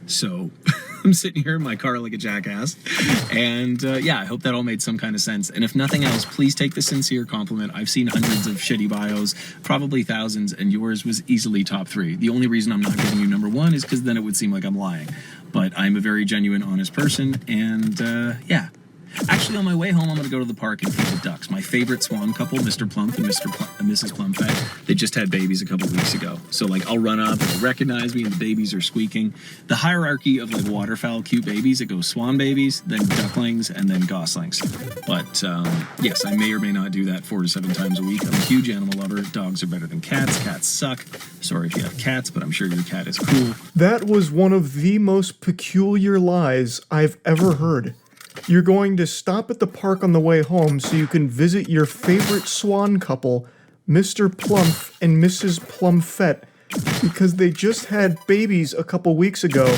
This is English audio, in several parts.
So I'm sitting here in my car like a jackass. And yeah, I hope that all made some kind of sense. And if nothing else, please take the sincere compliment. I've seen hundreds of shitty bios, probably thousands, and yours was easily top 3. The only reason I'm not giving you number 1 is because then it would seem like I'm lying. But I'm a very genuine, honest person, and yeah. Actually, on my way home, I'm going to go to the park and feed the ducks. My favorite swan couple, Mr. Plump and Mrs. Plumfett, they just had babies a couple weeks ago. So, like, I'll run up and they'll recognize me and the babies are squeaking. The hierarchy of, like, waterfowl cute babies, it goes swan babies, then ducklings, and then goslings. But, yes, I may or may not do that 4 to 7 times a week. I'm a huge animal lover. Dogs are better than cats. Cats suck. Sorry if you have cats, but I'm sure your cat is cool. That was one of the most peculiar lies I've ever heard. You're going to stop at the park on the way home so you can visit your favorite swan couple, Mr. Plump and Mrs. Plumfett, because they just had babies a couple weeks ago,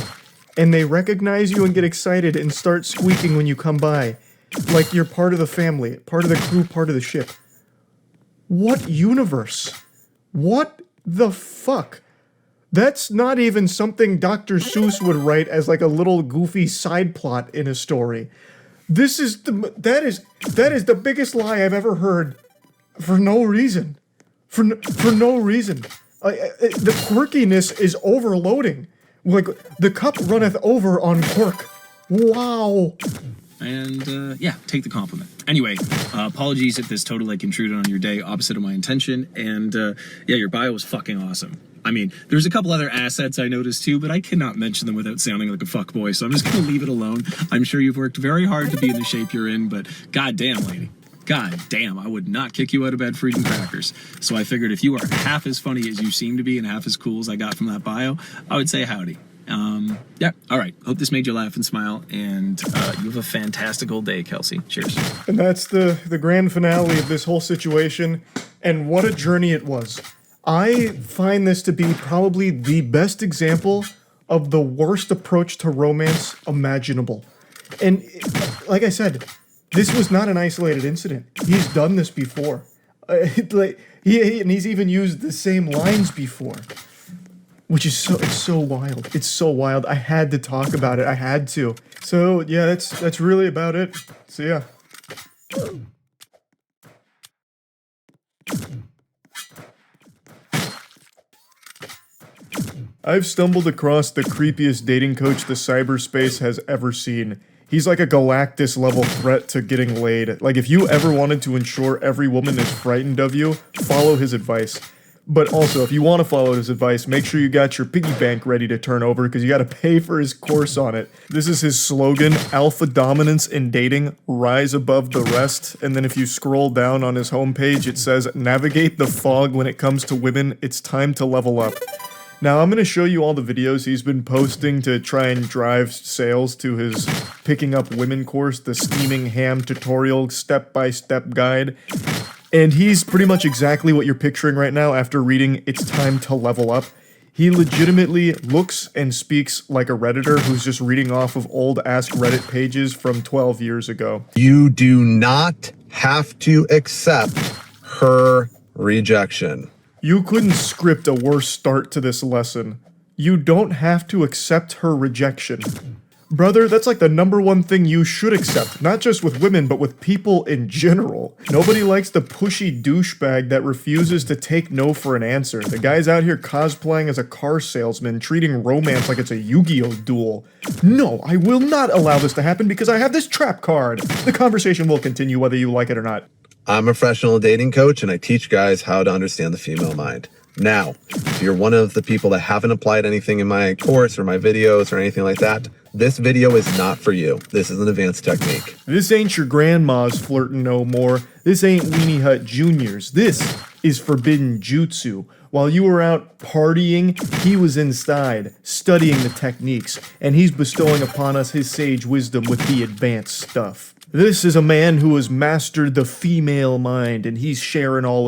and they recognize you and get excited and start squeaking when you come by, like you're part of the family, part of the crew, part of the ship. What universe? What the fuck? That's not even something Dr. Seuss would write as like a little goofy side plot in a story. That is the biggest lie I've ever heard for no reason. For no reason. The quirkiness is overloading. Like, the cup runneth over on quirk. Wow. And, yeah, take the compliment. Anyway, apologies if this totally, like, intruded on your day opposite of my intention. And, yeah, your bio was fucking awesome. I mean, there's a couple other assets I noticed too, but I cannot mention them without sounding like a fuckboy, so I'm just going to leave it alone. I'm sure you've worked very hard to be in the shape you're in, but goddamn, lady. God damn, I would not kick you out of bed for eating crackers. So I figured if you are half as funny as you seem to be and half as cool as I got from that bio, I would say howdy. Yeah, all right. Hope this made you laugh and smile, and you have a fantastical day, Kelsey. Cheers. And that's the grand finale of this whole situation, and what a journey it was. I find this to be probably the best example of the worst approach to romance imaginable. And like I said, this was not an isolated incident. He's done this before. He's even used the same lines before. Which is it's so wild. It's so wild. I had to talk about it. I had to. So yeah, that's really about it. So yeah. I've stumbled across the creepiest dating coach the cyberspace has ever seen. He's like a Galactus-level threat to getting laid. Like, if you ever wanted to ensure every woman is frightened of you, follow his advice. But also, if you want to follow his advice, make sure you got your piggy bank ready to turn over, because you got to pay for his course on it. This is his slogan: alpha dominance in dating, rise above the rest. And then if you scroll down on his homepage, it says, navigate the fog when it comes to women, it's time to level up. Now, I'm going to show you all the videos he's been posting to try and drive sales to his Picking Up Women course, the Steaming Ham Tutorial Step-by-Step Guide. And he's pretty much exactly what you're picturing right now after reading It's Time to Level Up. He legitimately looks and speaks like a Redditor who's just reading off of old Ask Reddit pages from 12 years ago. You do not have to accept her rejection. You couldn't script a worse start to this lesson. You don't have to accept her rejection. Brother, that's like the #1 thing you should accept, not just with women, but with people in general. Nobody likes the pushy douchebag that refuses to take no for an answer. The guy's out here cosplaying as a car salesman, treating romance like it's a Yu-Gi-Oh! Duel. No, I will not allow this to happen because I have this trap card. The conversation will continue whether you like it or not. I'm a professional dating coach, and I teach guys how to understand the female mind. Now, if you're one of the people that haven't applied anything in my course or my videos or anything like that, this video is not for you. This is an advanced technique. This ain't your grandma's flirting no more. This ain't Weenie Hut Juniors. This is forbidden jutsu. While you were out partying, he was inside, studying the techniques, and he's bestowing upon us his sage wisdom with the advanced stuff. This is a man who has mastered the female mind, and he's sharing all